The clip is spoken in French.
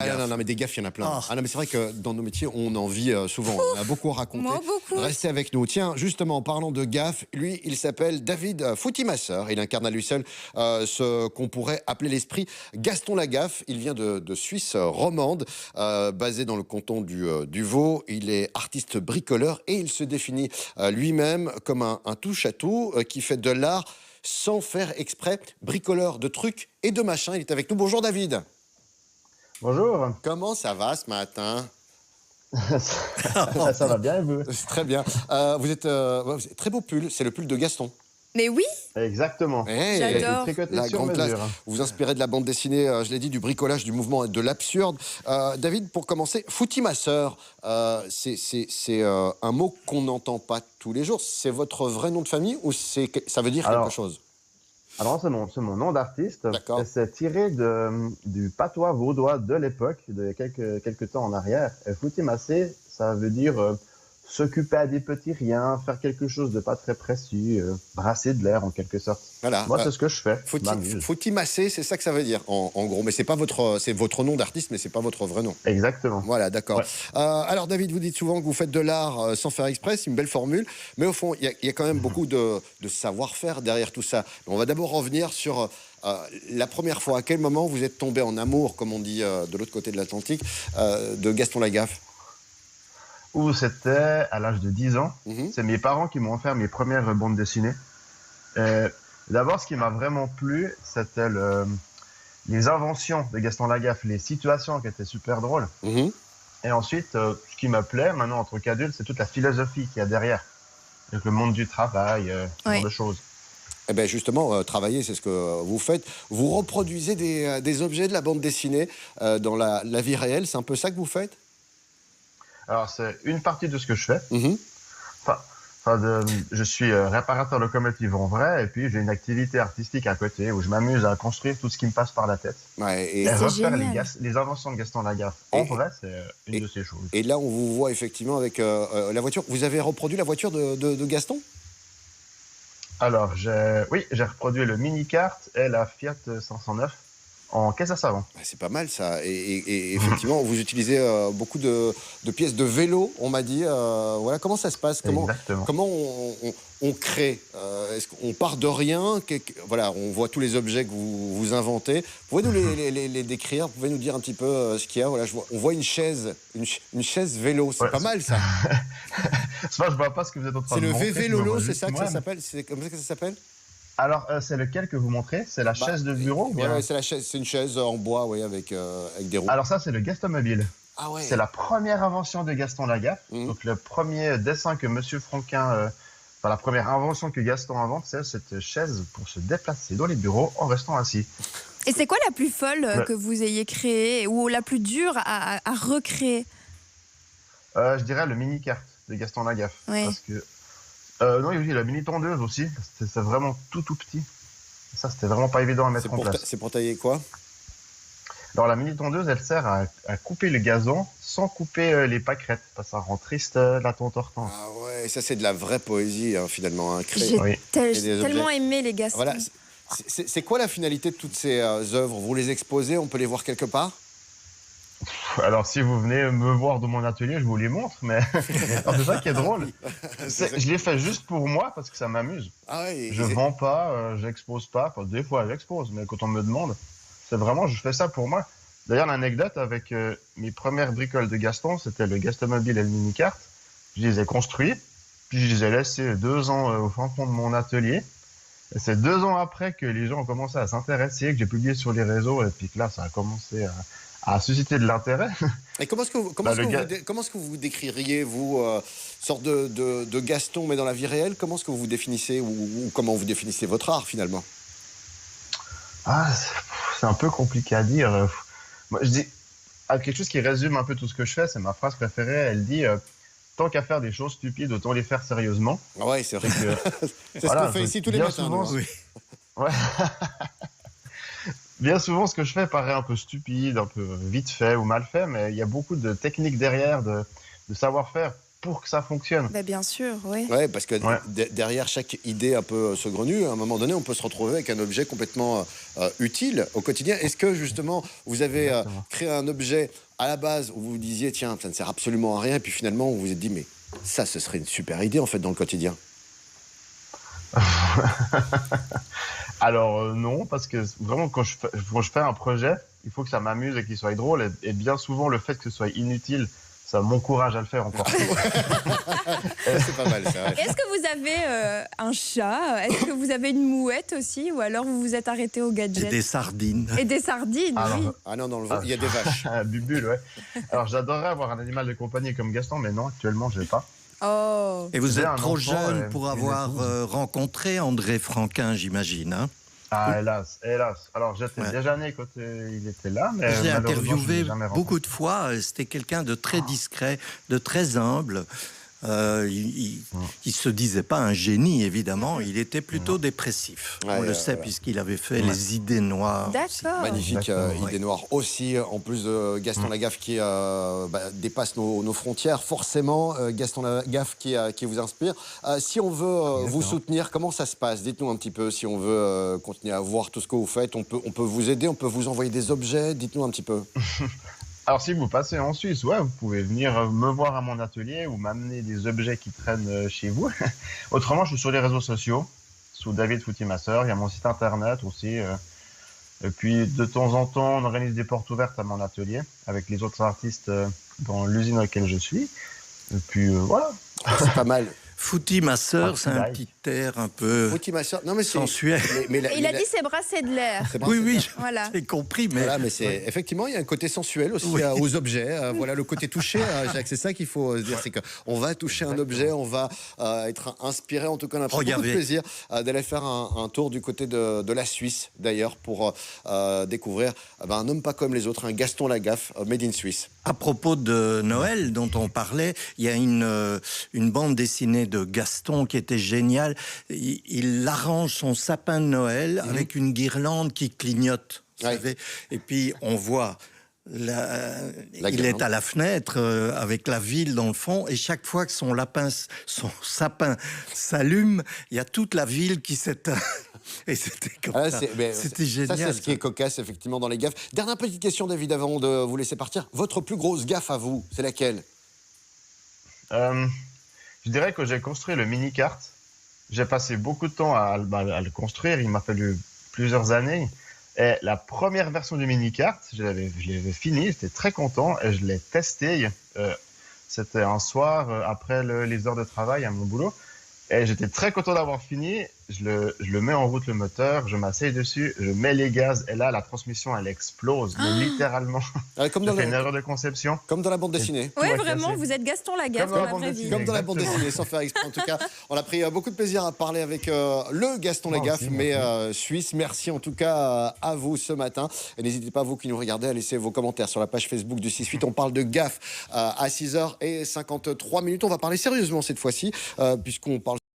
Ah non, non, mais des gaffes, il y en a plein. Oh. Ah non, mais c'est vrai que dans nos métiers, on en vit souvent. On a beaucoup à raconter. Moi, beaucoup. Restez avec nous. Tiens, justement, en parlant de gaffes, lui, il s'appelle David Foutimasseur. Il incarne à lui seul ce qu'on pourrait appeler l'esprit Gaston Lagaffe. Il vient de Suisse romande, basé dans le canton du Vaud. Il est artiste bricoleur et il se définit lui-même comme un touche-à-tout qui fait de l'art sans faire exprès, bricoleur de trucs et de machins. Il est avec nous. Bonjour David. Bonjour, Comment ça va ce matin? ça va bien et vous? Très bien. Vous êtes très beau pull, c'est le pull de Gaston. Mais oui, Exactement. Eh, J'adore. Tricoté la sur grande classe. mesure. Vous vous inspirez de la bande dessinée, je l'ai dit, du bricolage, du mouvement et de l'absurde. David, pour commencer, Foutimasseur, c'est un mot qu'on n'entend pas tous les jours. C'est votre vrai nom de famille ou ça veut dire quelque Alors, chose? Alors, c'est mon nom d'artiste. D'accord. Et c'est tiré du patois vaudois de l'époque, de quelques temps en arrière. Et foutimasser, ça veut dire s'occuper à des petits riens, faire quelque chose de pas très précis, brasser de l'air en quelque sorte. Voilà. Moi, c'est ce que je fais. Je m'amuse. Foutimasser, c'est ça que ça veut dire, en gros. Mais c'est pas c'est votre nom d'artiste, mais c'est pas votre vrai nom. Exactement. Voilà, d'accord. Ouais. Alors, David, vous dites souvent que vous faites de l'art sans faire exprès, c'est une belle formule, mais au fond, il y a quand même beaucoup de savoir-faire derrière tout ça. On va d'abord revenir sur la première fois. À quel moment vous êtes tombé en amour, comme on dit de l'autre côté de l'Atlantique, de Gaston Lagaffe? Où c'était à l'âge de 10 ans. Mhm. C'est mes parents qui m'ont offert mes premières bandes dessinées. D'abord, ce qui m'a vraiment plu, c'était les inventions de Gaston Lagaffe, les situations qui étaient super drôles. Mhm. Et ensuite, ce qui me plaît maintenant en tant qu'adulte, c'est toute la philosophie qu'il y a derrière. Donc le monde du travail, ce genre de choses. Eh bien, justement, travailler, c'est ce que vous faites. Vous reproduisez des objets de la bande dessinée dans la vie réelle. C'est un peu ça que vous faites? Alors, c'est une partie de ce que je fais. Mhm. Je suis réparateur locomotive en vrai, et puis j'ai une activité artistique à côté où je m'amuse à construire tout ce qui me passe par la tête. Ouais, Et c'est refaire génial. les inventions de Gaston Lagaffe en vrai, c'est une de ces choses. et là, on vous voit effectivement avec la voiture. Vous avez reproduit la voiture de Gaston? Alors, j'ai reproduit le mini-kart et la Fiat 509 en caisse à savon. Ah, c'est pas mal ça. Et effectivement, vous utilisez beaucoup de pièces de vélo, on m'a dit. Voilà, comment ça se passe? Exactement. Comment on crée? Est-ce qu'on part de rien? Voilà, on voit tous les objets que vous inventez. Vous pouvez nous les décrire? Vous pouvez nous dire un petit peu ce qu'il y a? Voilà, on voit une chaise, une chaise vélo. C'est Ouais, pas mal ça. Moi, je vois pas ce que vous êtes en train C'est de le montrer. VV je le Lolo, vois c'est juste ça que moi, ça mais- s'appelle? C'est comme ça que ça s'appelle? Alors, c'est lequel que vous montrez? C'est la chaise de bureau ou bien? Ouais, c'est la chaise, c'est une chaise en bois, ouais, avec des roues. Alors ça, c'est le Gastomobile. Ah ouais. C'est la première invention de Gaston Lagaffe. Mhm. Donc le premier dessin que Monsieur Franquin, la première invention que Gaston invente, c'est cette chaise pour se déplacer dans les bureaux en restant assis. Et c'est quoi la plus folle Ouais. que vous ayez créée ou la plus dure à recréer? Je dirais le mini-kart de Gaston Lagaffe. Ouais. Parce que... non, il y a la mini-tondeuse aussi. C'est vraiment tout petit. Ça, c'était vraiment pas évident à mettre en place. C'est pour tailler quoi? Alors la mini-tondeuse, elle sert à couper le gazon sans couper les pâquerettes. Parce que ça rend triste la tonte Hortense. Ah ouais, ça c'est de la vraie poésie finalement. Hein, créer. J'ai Oui. des tellement objets. aimé les Gastons. Voilà. C'est quoi la finalité de toutes ces œuvres? Vous les exposez? On peut les voir quelque part? Alors si vous venez me voir dans mon atelier, je vous les montre. Mais alors, c'est ça qui est drôle. Je les fais juste pour moi parce que ça m'amuse. Ah ouais. Je vends pas, j'expose pas. Enfin, des fois j'expose, mais quand on me demande, c'est vraiment, je fais ça pour moi. D'ailleurs, l'anecdote avec mes premières bricoles de Gaston, c'était le Gastomobile et le mini-kart. Je les ai construits, puis je les ai laissés 2 ans au fin fond de mon atelier. Et c'est 2 ans après que les gens ont commencé à s'intéresser, que j'ai publié sur les réseaux, et puis que là, ça a commencé à susciter de l'intérêt. Et comment est-ce que vous, comment est-ce que vous décririez, vous, sorte de Gaston, mais dans la vie réelle? Comment est-ce que vous vous définissez ou comment vous définissez votre art finalement? Ah, c'est un peu compliqué à dire. Moi, je dis quelque chose qui résume un peu tout ce que je fais, c'est ma phrase préférée. Elle dit tant qu'à faire des choses stupides, autant les faire sérieusement. Ah ouais, c'est vrai. C'est Voilà, ce qu'on fait ici tous les bien matins. souvent, nous, hein. Ouais. Bien souvent, ce que je fais paraît un peu stupide, un peu vite fait ou mal fait, mais il y a beaucoup de techniques derrière, de savoir-faire. pour que ça fonctionne. Bah, bien sûr, oui. Ouais, parce que Ouais. derrière chaque idée un peu saugrenue, à un moment donné, on peut se retrouver avec un objet complètement utile au quotidien. Est-ce que justement, vous avez Exactement. créé un objet à la base où vous vous disiez, tiens, ça ne sert absolument à rien, et puis finalement, vous vous êtes dit, mais ça, ce serait une super idée en fait dans le quotidien. Alors non, parce que vraiment quand je fais un projet, il faut que ça m'amuse et qu'il soit drôle. Et bien souvent, le fait que ce soit inutile, ça m'encourage à le faire encore plus. C'est pas mal, ça. Ouais. Est-ce que vous avez un chat? Est-ce que vous avez une mouette aussi? Ou alors vous vous êtes arrêté aux Et gadgets? des sardines. Et des sardines, Alors, oui. Ah non, dans le il y a des vaches. Bubule, ouais. Alors j'adorerais avoir un animal de compagnie comme Gaston, mais non, actuellement, je l'ai pas. Oh. Et vous J'ai êtes un trop enfant, jeune pour une avoir épouse. rencontré André Franquin, j'imagine. Hein. Ah, hélas, hélas. Alors j'étais Ouais. déjà né quand il était là, mais Je l'ai malheureusement, je interviewé l'ai jamais rencontré. beaucoup de fois. C'était quelqu'un de très discret, de très humble. Il se disait pas un génie, évidemment. Il était plutôt dépressif. Ouais, On le sait, puisqu'il avait fait les idées noires. aussi. D'accord. Magnifique Exactement, idée noire aussi, en plus de Gaston Lagaffe qui dépasse nos frontières. Forcément, Gaston Lagaffe qui vous inspire. Si on veut vous soutenir, comment ça se passe? Dites-nous un petit peu. Si on veut continuer à voir tout ce que vous faites, on peut vous aider, on peut vous envoyer des objets. Dites-nous un petit peu. Alors si vous passez en Suisse, ouais, vous pouvez venir me voir à mon atelier ou m'amener des objets qui traînent chez vous. Autrement, je suis sur les réseaux sociaux, sous David Foutimasseur. Il y a mon site internet aussi. Et puis de temps en temps, on organise des portes ouvertes à mon atelier avec les autres artistes dans l'usine dans laquelle je suis. Et puis voilà. C'est pas mal. Fouti, ma sœur, c'est un Bye. petit air un peu Fouti, ma soeur. Non, mais c'est. sensuel. Et il a dit c'est brasser de l'air. Oui, oui, Voilà. j'ai compris, mais Voilà, mais c'est effectivement il y a un côté sensuel aussi aux objets. Voilà le côté touché, Jacques. C'est ça qu'il faut se dire, c'est qu'on va toucher un objet, on va être inspiré. En tout cas, on a pris beaucoup de Regardez. plaisir d'aller faire un tour du côté de la Suisse, d'ailleurs, pour découvrir un homme pas comme les autres, un Gaston Lagaffe, made in Suisse. à propos de Noël dont on parlait, il y a une bande dessinée de Gaston qui était géniale. Il arrange son sapin de Noël avec une guirlande qui clignote. Vous Ouais. savez. Et puis on voit... il guirlande. est à la fenêtre avec la ville dans le fond, et chaque fois que son sapin s'allume, il y a toute la ville qui s'éteint. Et c'était comme Ah, ça. mais C'était ça, génial. c'est ce qui est cocasse, effectivement, dans les gaffes. Dernière petite question, David, avant de vous laisser partir. Votre plus grosse gaffe à vous, c'est laquelle? Je dirais que j'ai construit le mini-kart. J'ai passé beaucoup de temps à le construire. Il m'a fallu plusieurs années. Et la première version du mini-kart, je l'avais fini, j'étais très content et je l'ai testé. C'était un soir après les heures de travail à mon boulot. Et j'étais très content d'avoir fini. Je le mets en route, le moteur, je m'asseye dessus, je mets les gaz et là, la transmission, elle explose. Mais littéralement, Comme, j'ai dans fait une le- erreur de conception. comme dans la bande dessinée. Ouais, va vraiment, casser. vous êtes Gaston Lagaffe Comme dans dans la la bande vraie dessinée. vie. Comme dans la bande Exactement. dessinée, sans faire exprès. En tout cas, on a pris beaucoup de plaisir à parler avec le Gaston Moi Lagaffe, aussi, mais merci. suisse. Merci en tout cas à vous ce matin. Et n'hésitez pas, vous qui nous regardez, à laisser vos commentaires sur la page Facebook du 6-8. On parle de gaffe à 6h53. On va parler sérieusement cette fois-ci, puisqu'on parle